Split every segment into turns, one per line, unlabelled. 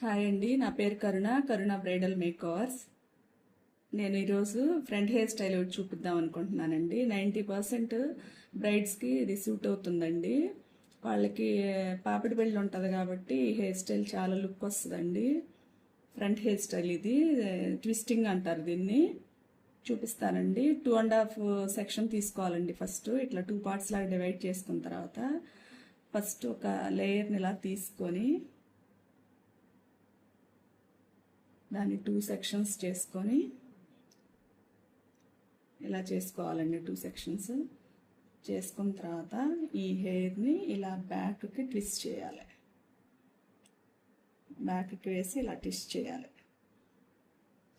Hi అండి, నా పేరు కరుణ బ్రైడల్ మేకర్స్. నేను ఈరోజు ఫ్రంట్ హెయిర్ స్టైల్ ఒకటి చూపిద్దాం అనుకుంటున్నానండి. 90% బ్రైడ్స్కి ఇది సూట్ అవుతుందండి. వాళ్ళకి పాపిడి బెల్లి ఉంటుంది కాబట్టి ఈ హెయిర్ స్టైల్ చాలా లుక్ వస్తుందండి. ఫ్రంట్ హెయిర్ స్టైల్ ఇది ట్విస్టింగ్ అంటారు దీన్ని. చూపిస్తానండి. 2.5 సెక్షన్ తీసుకోవాలండి. ఫస్ట్ ఇట్లా 2 పార్ట్స్ లాగా డివైడ్ చేసుకున్న తర్వాత ఫస్ట్ ఒక లేయర్ని ఇలా తీసుకొని దాన్ని 2 సెక్షన్స్ చేసుకొని ఇలా చేసుకోవాలండి. 2 సెక్షన్స్ చేసుకున్న తర్వాత ఈ హెయిర్ని ఇలా బ్యాక్కి ట్విస్ట్ చేయాలి. బ్యాక్కి వేసి ఇలా ట్విస్ట్ చేయాలి.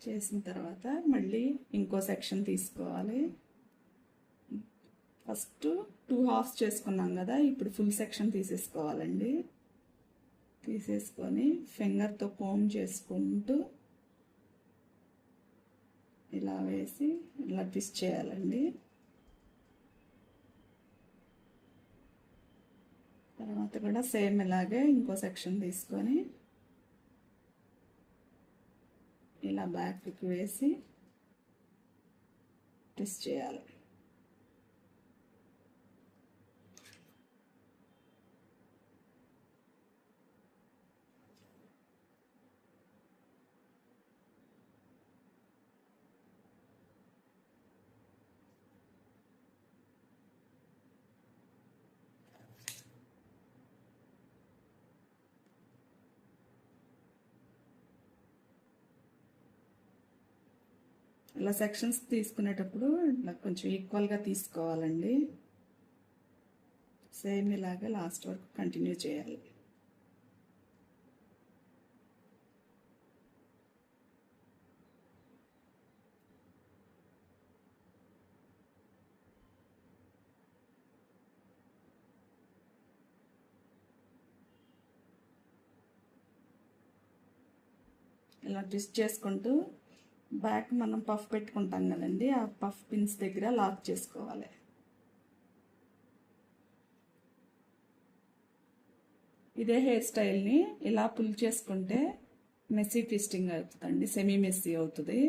చేసిన తర్వాత మళ్ళీ ఇంకో సెక్షన్ తీసుకోవాలి. ఫస్ట్ 2 హాఫ్స్ చేసుకున్నాం కదా, ఇప్పుడు ఫుల్ సెక్షన్ తీసేసుకోవాలండి. తీసేసుకొని ఫింగర్తో కోమ్ చేసుకుంటూ ఇలా వేసి ఇలా ట్విస్ట్ చేయాలండి. తర్వాత కూడా సేమ్ ఇలాగే ఇంకో సెక్షన్ తీసుకొని ఇలా బ్యాక్కి వేసి ట్విస్ట్ చేయాలి. ఇలా సెక్షన్స్ తీసుకునేటప్పుడు ఇలా కొంచెం ఈక్వల్గా తీసుకోవాలండి. సేమ్ ఇలాగే లాస్ట్ వరకు కంటిన్యూ చేయాలి. ఇలా ట్విస్ట్ చేసుకుంటూ బ్యాక్ మనం పఫ్ పెట్టుకుంటాం కదండి, ఆ పఫ్ పిన్స్ దగ్గర లాక్ చేసుకోవాలి. ఇదే హెయిర్ స్టైల్ని ఇలా పుల్ చేసుకుంటే మెస్సీ ట్విస్టింగ్ అవుతుందండి, సెమీ మెస్సీ అవుతుంది.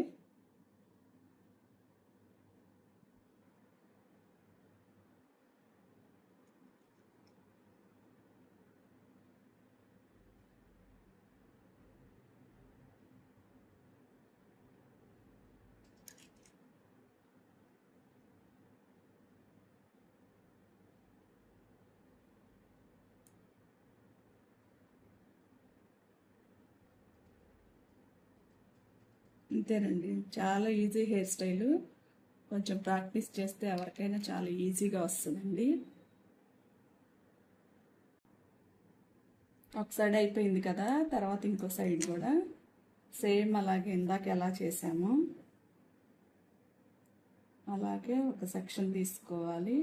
అంతేనండి, చాలా ఈజీ హెయిర్ స్టైలు. కొంచెం ప్రాక్టీస్ చేస్తే ఎవరికైనా చాలా ఈజీగా వస్తుందండి. ఒక సైడ్ అయిపోయింది కదా, తర్వాత ఇంకో సైడ్ కూడా సేమ్ అలాగే ఇందాక ఎలా చేసామో అలాగే ఒక సెక్షన్ తీసుకోవాలి.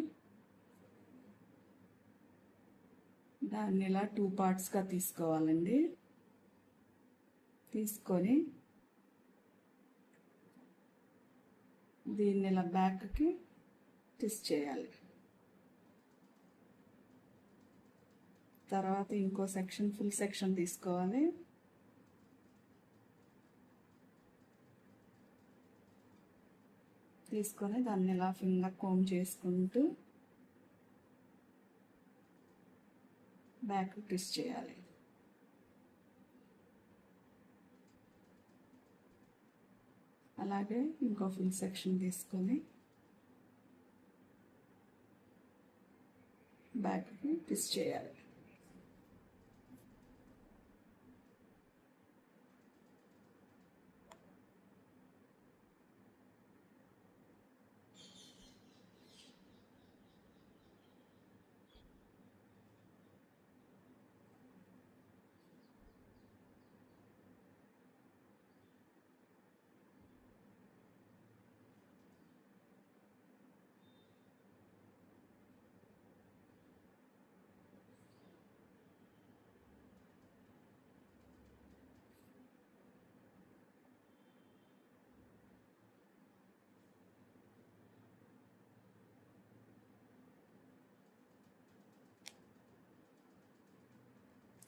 దాన్ని ఇలా 2 పార్ట్స్గా తీసుకోవాలండి. తీసుకొని దీన్ని ఇలా బ్యాక్కి ట్విస్ట్ చేయాలి. తర్వాత ఇంకో సెక్షన్ ఫుల్ సెక్షన్ తీసుకోవాలి. తీసుకొని దాన్ని ఇలా ఫింగర్ కోమ్ చేసుకుంటూ బ్యాక్ ట్విస్ట్ చేయాలి. అలాగే ఇంకో ఫుల్ సెక్షన్ తీసుకొని బ్యాక్కి ట్విస్ట్ చేయాలి.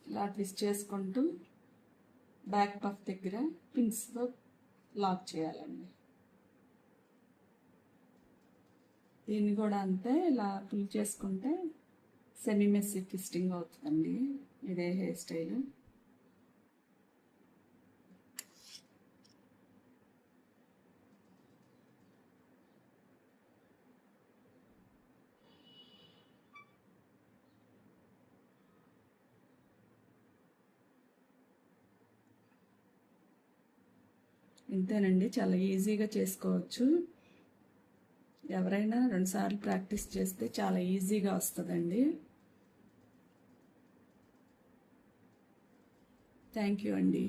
ఇలా ట్విస్ట్ చేసుకుంటూ బ్యాక్ పఫ్ దగ్గర పిన్స్తో లాక్ చేయాలండి. దీన్ని కూడా అంతే, ఇలా పుల్ చేసుకుంటే సెమీ మెస్సీ ట్విస్టింగ్ అవుతుందండి. ఇదే హెయిర్ స్టైల్. ఇంతేనండి, చాలా ఈజీగా చేసుకోవచ్చు. ఎవరైనా 2 సార్లు ప్రాక్టీస్ చేస్తే చాలా ఈజీగా వస్తుందండి. థ్యాంక్ యూ అండి.